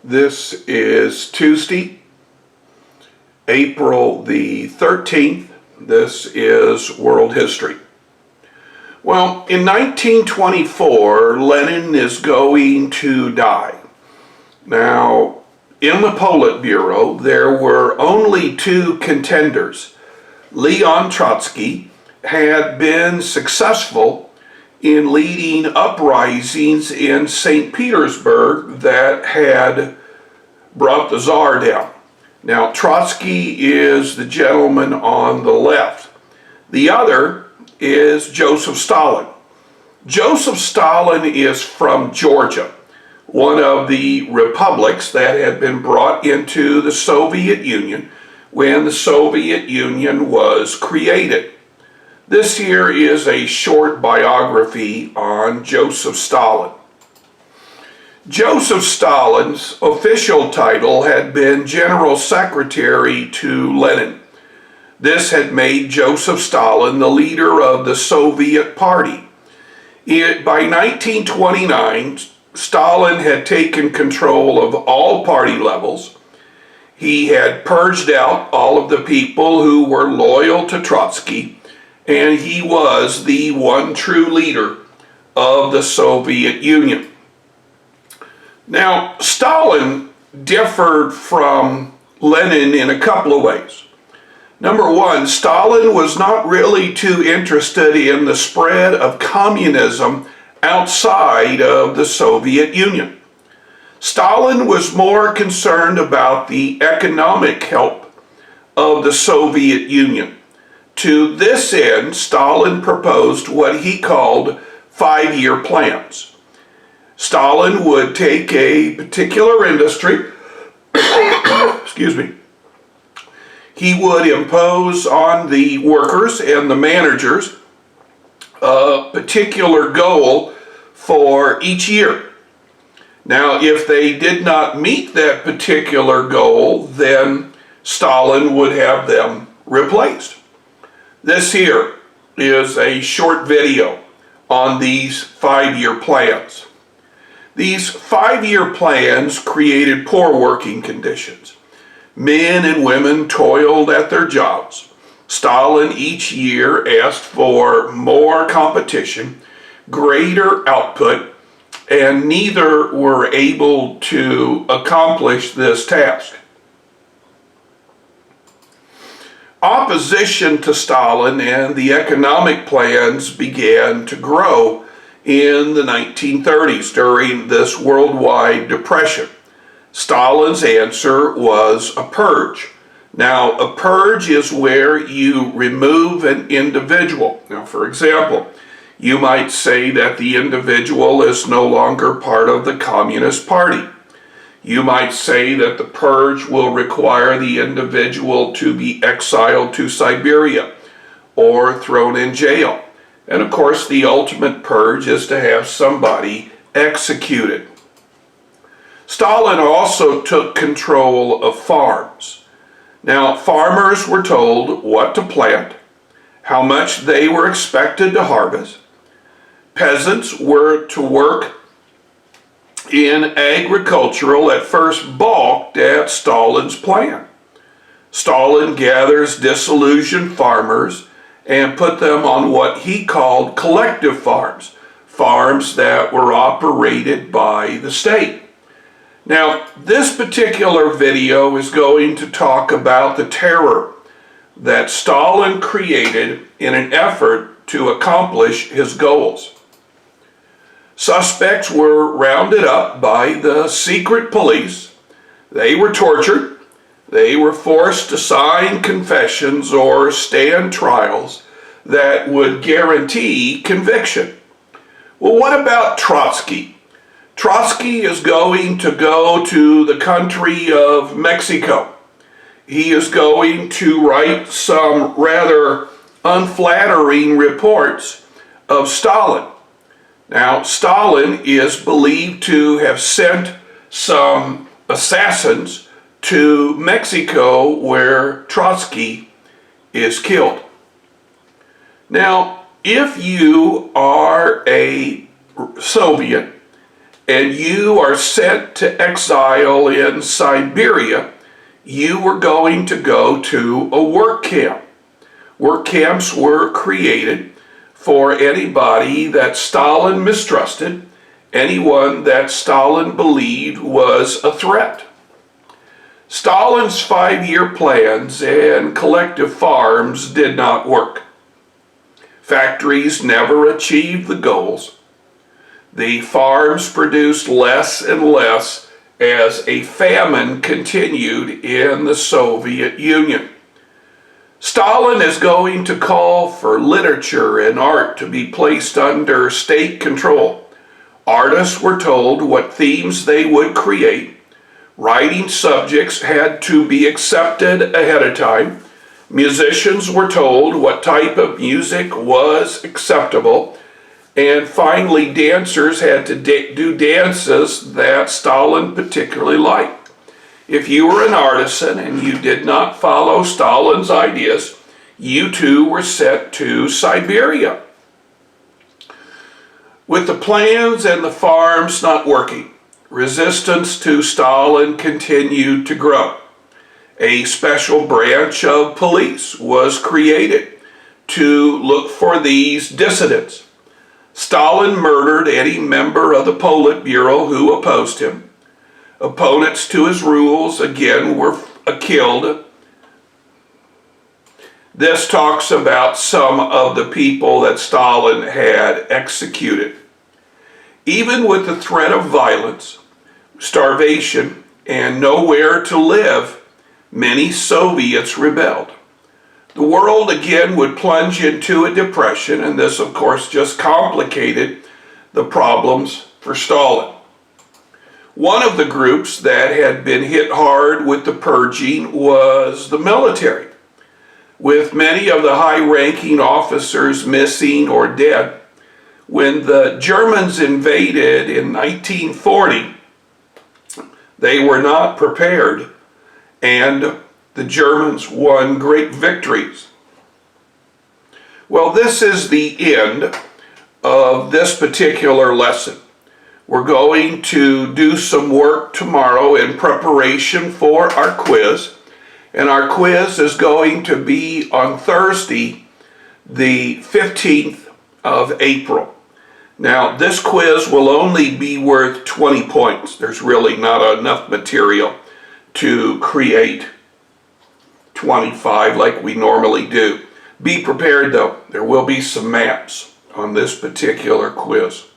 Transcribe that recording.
This is Tuesday, April the 13th. This is World History. Well, in 1924, Lenin is going to die. Now, in the Politburo, there were only two contenders. Leon Trotsky had been successful in leading uprisings in St. Petersburg that had brought the Tsar down. Now, Trotsky is the gentleman on the left. The other is Joseph Stalin. Joseph Stalin is from Georgia, one of the republics that had been brought into the Soviet Union when the Soviet Union was created. This here is a short biography on Joseph Stalin. Joseph Stalin's official title had been General Secretary to Lenin. This had made Joseph Stalin the leader of the Soviet Party. By 1929, Stalin had taken control of all party levels. He had purged out all of the people who were loyal to Trotsky, and he was the one true leader of the Soviet Union. Now, Stalin differed from Lenin in a couple of ways. Number one, Stalin was not really too interested in the spread of communism outside of the Soviet Union. Stalin was more concerned about the economic help of the Soviet Union. To this end, Stalin proposed what he called 5-year plans. Stalin would take a particular industry, excuse me, he would impose on the workers and the managers a particular goal for each year. Now, if they did not meet that particular goal, then Stalin would have them replaced. This here is a short video on these 5-year plans. These 5-year plans created poor working conditions. Men and women toiled at their jobs. Stalin each year asked for more competition, greater output, and neither were able to accomplish this task. Opposition to Stalin and the economic plans began to grow in the 1930s during this worldwide depression. Stalin's answer was a purge. Now, a purge is where you remove an individual. Now, for example, you might say that the individual is no longer part of the Communist Party. You might say that the purge will require the individual to be exiled to Siberia or thrown in jail. And of course, the ultimate purge is to have somebody executed. Stalin also took control of farms. Now, farmers were told what to plant, how much they were expected to harvest. Peasants were to work in agricultural at first balked at Stalin's plan. Stalin gathers disillusioned farmers and put them on what he called collective farms, farms that were operated by the state. Now, this particular video is going to talk about the terror that Stalin created in an effort to accomplish his goals. Suspects were rounded up by the secret police. They were tortured. They were forced to sign confessions or stand trials that would guarantee conviction. Well, what about Trotsky? Trotsky is going to go to the country of Mexico. He is going to write some rather unflattering reports of Stalin. Now, Stalin is believed to have sent some assassins to Mexico where Trotsky is killed. Now, if you are a Soviet and you are sent to exile in Siberia, you were going to go to a work camp. Work camps were created for anybody that Stalin mistrusted, anyone that Stalin believed was a threat. Stalin's 5-year plans and collective farms did not work. Factories never achieved the goals. The farms produced less and less as a famine continued in the Soviet Union. Stalin is going to call for literature and art to be placed under state control. Artists were told what themes they would create. Writing subjects had to be accepted ahead of time. Musicians were told what type of music was acceptable. And finally, dancers had to do dances that Stalin particularly liked. If you were an artisan and you did not follow Stalin's ideas, you too were sent to Siberia. With the plans and the farms not working, resistance to Stalin continued to grow. A special branch of police was created to look for these dissidents. Stalin murdered any member of the Politburo who opposed him. Opponents to his rules again were killed. This talks about some of the people that Stalin had executed. Even with the threat of violence, starvation, and nowhere to live, many Soviets rebelled. The world again would plunge into a depression, and this, of course, just complicated the problems for Stalin. One of the groups that had been hit hard with the purging was the military. With many of the high-ranking officers missing or dead, when the Germans invaded in 1940, they were not prepared, and the Germans won great victories. Well, this is the end of this particular lesson. We're going to do some work tomorrow in preparation for our quiz. And our quiz is going to be on Thursday, the 15th of April. Now, this quiz will only be worth 20 points. There's really not enough material to create 25 like we normally do. Be prepared though. There will be some maps on this particular quiz.